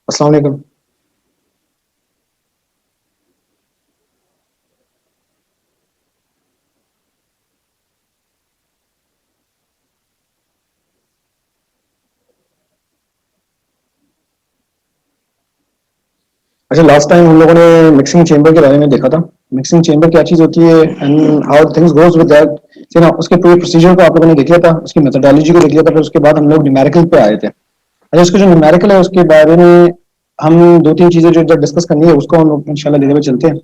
अस्सलाम वालेकुम। अच्छा, लास्ट टाइम हम लोगों ने मिक्सिंग चेंबर के बारे में देखा था। मिक्सिंग चेंबर क्या चीज़ होती है and how things goes with that, से ना उसके पूरे प्रोसीजर को आप लोगों ने देख लिया था, उसकी मेथोडोलॉजी को देख लिया था, फिर उसके बाद हम लोग न्यूमेरिकल पे आए थे। अच्छा, उसका जो न्यूमेरिकल है उसके बारे में हम दो तीन चीज़ें जो डिस्कस करनी है उसको हम लोग इंशाल्लाह धीरे धीरे चलते हैं।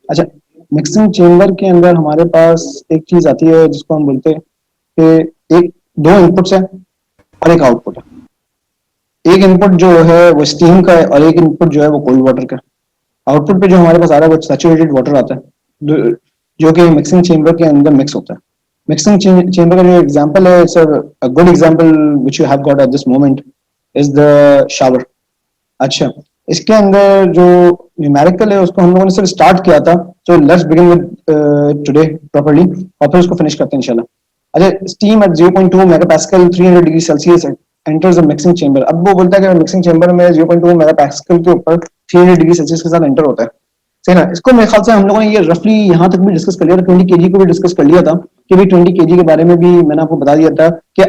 अच्छा, मिक्सिंग चेंबर के अंदर हमारे पास एक चीज़ आती है जिसको हम बोलते हैं कि एक दो इनपुट्स है और एक आउटपुट है। एक इनपुट जो है वो स्टीम का है और एक इनपुट जो है वो कोल्ड वाटर का है। आउटपुट पे जो हमारे पास आ रहा है वो सैचुरेटेड वाटर आता है, जो कि मिक्सिंग चेंबर के अंदर मिक्स होता है। मिक्सिंग चेंबर का जो एग्जांपल है, it's a good example which you have got eight this moment is the shower. अच्छा, इसके अंदर जो न्यूमेरिकल है उसको हम लोगों ने सिर्फ स्टार्ट किया था, तो let's begin with today properly और फिर उसको फिनिश करते हैं इंशाल्लाह। अच्छा, steam eight 0.2 megapascal 300 degree Celsius enters the mixing chamber. अब वो बोलता है कि मिक्सिंग चेंबर में 0.2 मेगापास्कल के ऊपर 300 डिग्री सेल्सियस के साथ एंटर होता है। सही ना? इसको मेरे ख्याल से हम लोगों ने ये रफली यहाँ तक भी डिस्कस कर लिया था, 20 केजी को भी डिस्कस कर लिया था कि भाई 20 केजी के बारे में भी मैंने आपको बता दिया था कि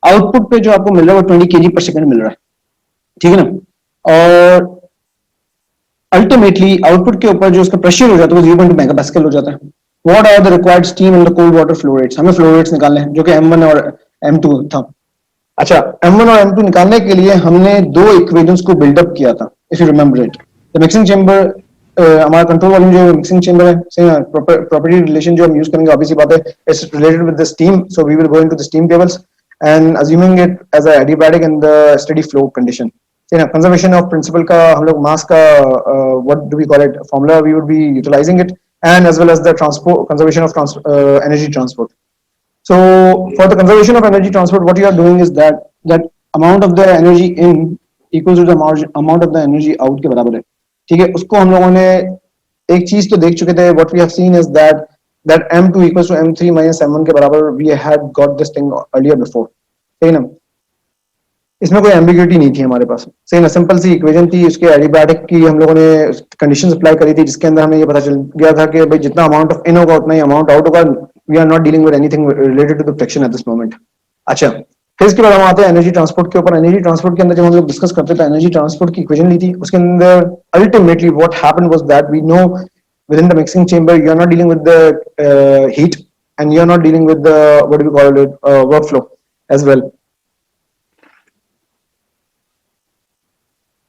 आउटपुट पे जो आपको मिल रहा है वो 20 केजी पर सेकंड मिल रहा है। ठीक है ना? और अल्टीमेटली आउटपुट के ऊपर जो उसका प्रेशर हो जाता है वो 0.2 मेगा हो जाता है। What are the required steam and the cold water flow rates? हमें फ्लो रेट्स निकालने हैं जो कि M1 और M2 था। अच्छा, M1 और M2 निकालने के लिए हमने दो इक्वेशंस को बिल्डअप किया था, if you remember it. The mixing chamber, हमारा कंट्रोल वॉल्यूम जो मिक्सिंग चेंबर है, सही है, प्रॉपर्टी रिलेशन जो हम यूज करेंगे ऑब्वियसली बात है, it's related with the steam, so we will go into the steam tables and assuming it as a adiabatic in the steady flow condition. सही ना? कंजर्वेशन ऑफ प्रिंसिपल का हम लोग मास का what do we call it formula we would be utilising it, and as well as the transport conservation of energy transport. So for the conservation of energy transport, what you are doing is that amount of the energy in equals to the amount of the energy out के बराबर है। ठीक है, उसको हम लोगों ने एक चीज तो देख चुके थे। what we have seen is that M2 equals to M3 minus M1 के बराबर we had got this thing earlier before। सही ना? इसमें कोई एम्बिग्यूटी नहीं थी हमारे पास। सही ना? सिंपल सी इक्वेशन थी, उसके एडियाबैटिक की हम लोगों ने कंडीशंस अप्लाई करी थी जिसके अंदर हमें ये पता चल गया था कि भाई जितना अमाउंट ऑफ इन होगा उतना ही अमाउंट आउट होगा। We are not dealing with anything related to the friction at this moment. अच्छा, फिर इसके बाद हम आते हैं एनर्जी ट्रांसपोर्ट के ऊपर। एनर्जी ट्रांसपोर्ट के अंदर जब हम लोग डिस्कस करते थे एनर्जी ट्रांसपोर्ट की इक्वेशन ली थी, उसके अंदर ultimately what happened was that we know within the mixing chamber you are not dealing with the heat, and you are not dealing with the what do we call it workflow as well।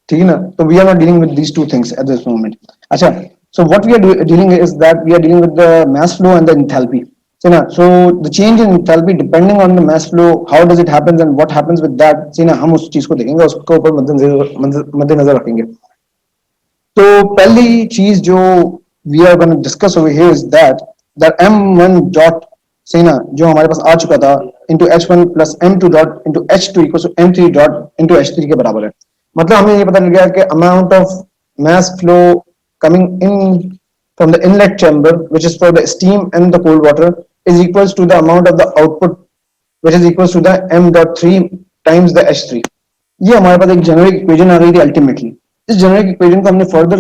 ठीक है ना? तो we are not dealing with these two things at this moment. अच्छा, so what we are dealing is that we are dealing with the mass flow and the enthalpy। see ना? So the change in enthalpy depending on the mass flow, how does it happens and what happens with that, see ना, हम उस चीज को देखेंगे, उसके ऊपर मद्देनजर रखेंगे। तो पहली चीज जो we are gonna discuss over here is that M1 dot, सही ना, जो हमारे पास आ चुका था, into H1 plus M2 dot into H2 equal to M3 dot into H3 के बराबर है। मतलब हमें ये पता चल गया कि amount of mass flow coming in from the inlet chamber, which is for the steam and the cold water, is equals to the amount of the output, which is equals to the M dot 3 times the H3। ये हमारे पास एक generic equation आ गई थी ultimately. इस generic equation को हमने further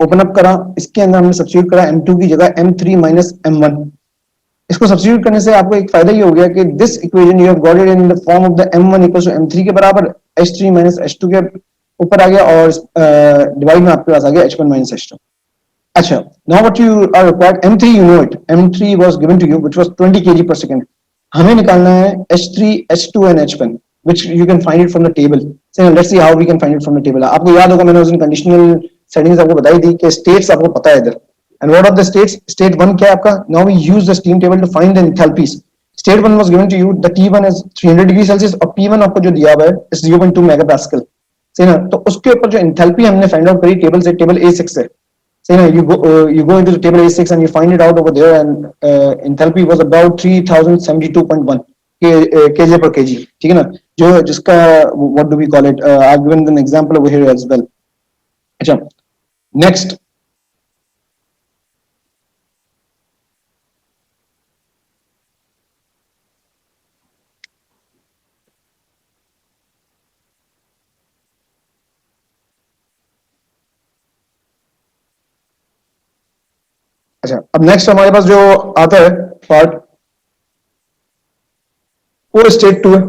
open up करा, इसके अंदर हमने सब्स्टिट्यूट करा M2 की जगह M3 माइनस M1। इसको सब्स्टिट्यूट करने से आपको एक फायदा ये हो गया कि this equation you have got it in the form of the M1 equals to M3 के बराबर, H3 माइनस H2 के ऊपर आ गया, और डिवाइड में आपके पास आ गया H1 माइनस H2। अच्छा, now what you are required, M3 you know it, M3 was given to you which was 20 kg per second। हमें निकालना है H3, H2 and H1 which you can find it from the table। so let's see how we can find it from the table। आपको याद होगा मैंने उस दिन conditional settings आपको बताई थी कि स्टेट्स आपको पता है इधर, and what are the states? state 1 क्या है आपका? now we use the steam table to find the enthalpies। state 1 was given to you, the T1 is 300 degree Celsius और P1 आपको जो दिया हुआ है is 0.2 मेगापास्कल। सही ना? तो उसके ऊपर जो एंथैल्पी हमने फाइंड आउट करी टेबल से, टेबल A6 से। So you go into the table A6 and you find it out over there, and enthalpy was about 3072.1 kJ per kg। ठीक है ना? जो जिसका what do we call it? I've given an example over here as well। अच्छा, next, अच्छा, अब next हमारे पास जो आता है पार्ट, वो स्टेट टू है।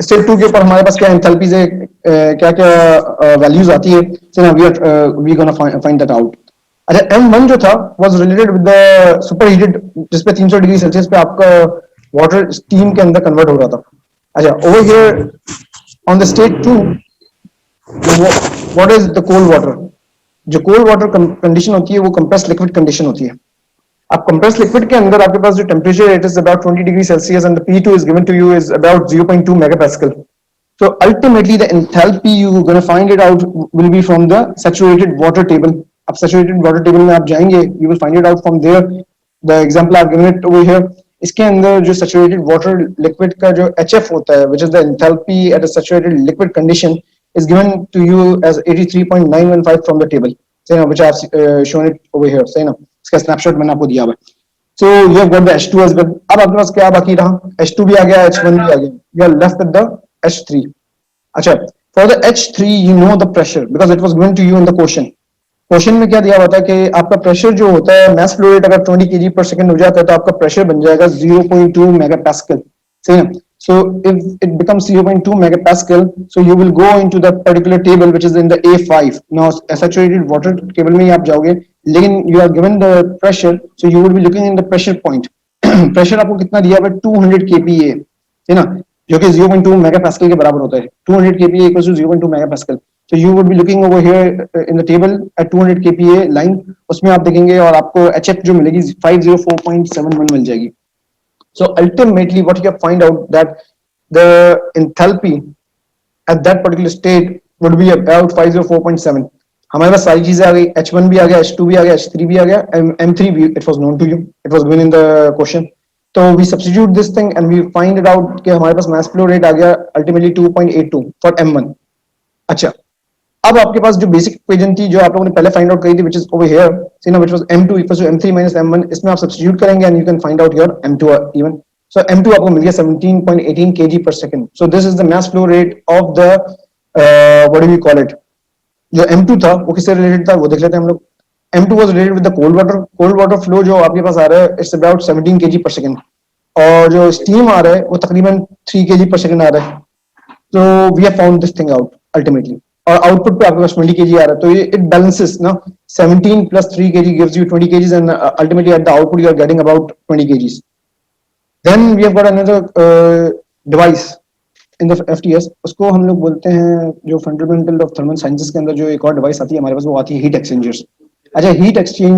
स्टेट टू के ऊपर हमारे पास क्या एंथैल्पी से क्या क्या वैल्यूज आती है, so now we gonna find that out. अच्छा, M1 जो था was related with the superheated, जिसपे 300 डिग्री सेल्सियस पे आपका वाटर स्टीम के अंदर कन्वर्ट हो रहा था। अच्छा, over here on the state 2, what is the cold water? जो कोल्ड वाटर कंडीशन होती है वो कंप्रेस्ड लिक्विड कंडीशन होती है। अब कंप्रेस्ड लिक्विड के अंदर आपके पास जो temperature it is about 20 degree Celsius and the P2 is given to you is about 0.2 megapascal. So ultimately the enthalpy you're going to find it out will be from the saturated water table. अब saturated water table में आप जाएंगे, you will find it out from there. The example I've given it over here. इसके अंदर जो saturated water liquid का जो HF होता है, which is the enthalpy at a saturated liquid condition, is given to you as 83.915 from the table. Say now, which I have shown it over here. Say now, इसका snapshot मैंने आपको दिया हुआ है। So you have got the H2 as well. अब आपके पास क्या बाकी रहा? H2 भी आ गया, H1 भी आ गया. You are left with the H3. अच्छा, for the H3 you know the pressure because it was given to you in the question. Question में क्या दिया हुआ था कि आपका प्रेशर जो होता है मैस फ्लो रेट अगर 20 kg per second हो जाता है तो आपका प्रेशर बन जाएगा 0.2 megapascal. सही है? So if it becomes 0.2 megapascal, so you will go into the particular table which is in the A5. Now saturated water table में ही आप जाओगे, लेकिन you are given the pressure, so you would be looking in the pressure point. Pressure आपको कितना दिया हुआ है? 200 kPa, है ना, जो कि 0.2 megapascal के बराबर होता है। 200 kPa equals to 0.2 megapascal. So you would be looking over here in the table at 200 kPa line, उसमें आप देखेंगे और आपको HF जो मिलेगी 504.71 मिल जाएगी। So ultimately what you find out that the enthalpy at that particular state would be about 504.7. हमारे पास सारी चीजें आ गई, H1 भी आ गया, H2 भी आ गया, H3 भी आ गया, M3 भी, it was known to you, it was given in the question. So we substitute this thing and we find it out कि हमारे पास mass flow rate आ गया ultimately 2.82 for M1. अच्छा, अब आपके पास जो बेसिक इक्वेशन थी जो आप लोगों ने पहले फाइंड आउट करी थी, which is over here, see now, which was M2 equals to M3 minus M1, इसमें आप सब्स्टिट्यूट करेंगे and you can find out your M2 even. So M2 आपको मिल गया 17.18 kg per second. So this is the mass flow rate of the what do we call it? जो M2 था वो किससे related था वो देख लेते हैं हम लोग। M2 was related with the cold water. Cold water flow जो आपके पास आ रहा है it's about 17 kg per second, और जो स्टीम आ रहा है वो तकरीबन 3 kg per second आ रहा है। So we have found this thing out ultimately. और आउटपुट पे आपके पास 20 kg आ रहा है, तो ये it balances ना, 17 plus 3 kg gives you 20 kgs and ultimately at the output you are getting about 20 kgs. Then we have got another device in the FTS, उसको हम लोग बोलते हैं जो फंडामेंटल ऑफ थर्मल साइंसेस के अंदर जो एक और डिवाइस आती है हमारे पास, वो आती है हीट एक्सचेंजर्स। अच्छा, हीट एक्सचेंजर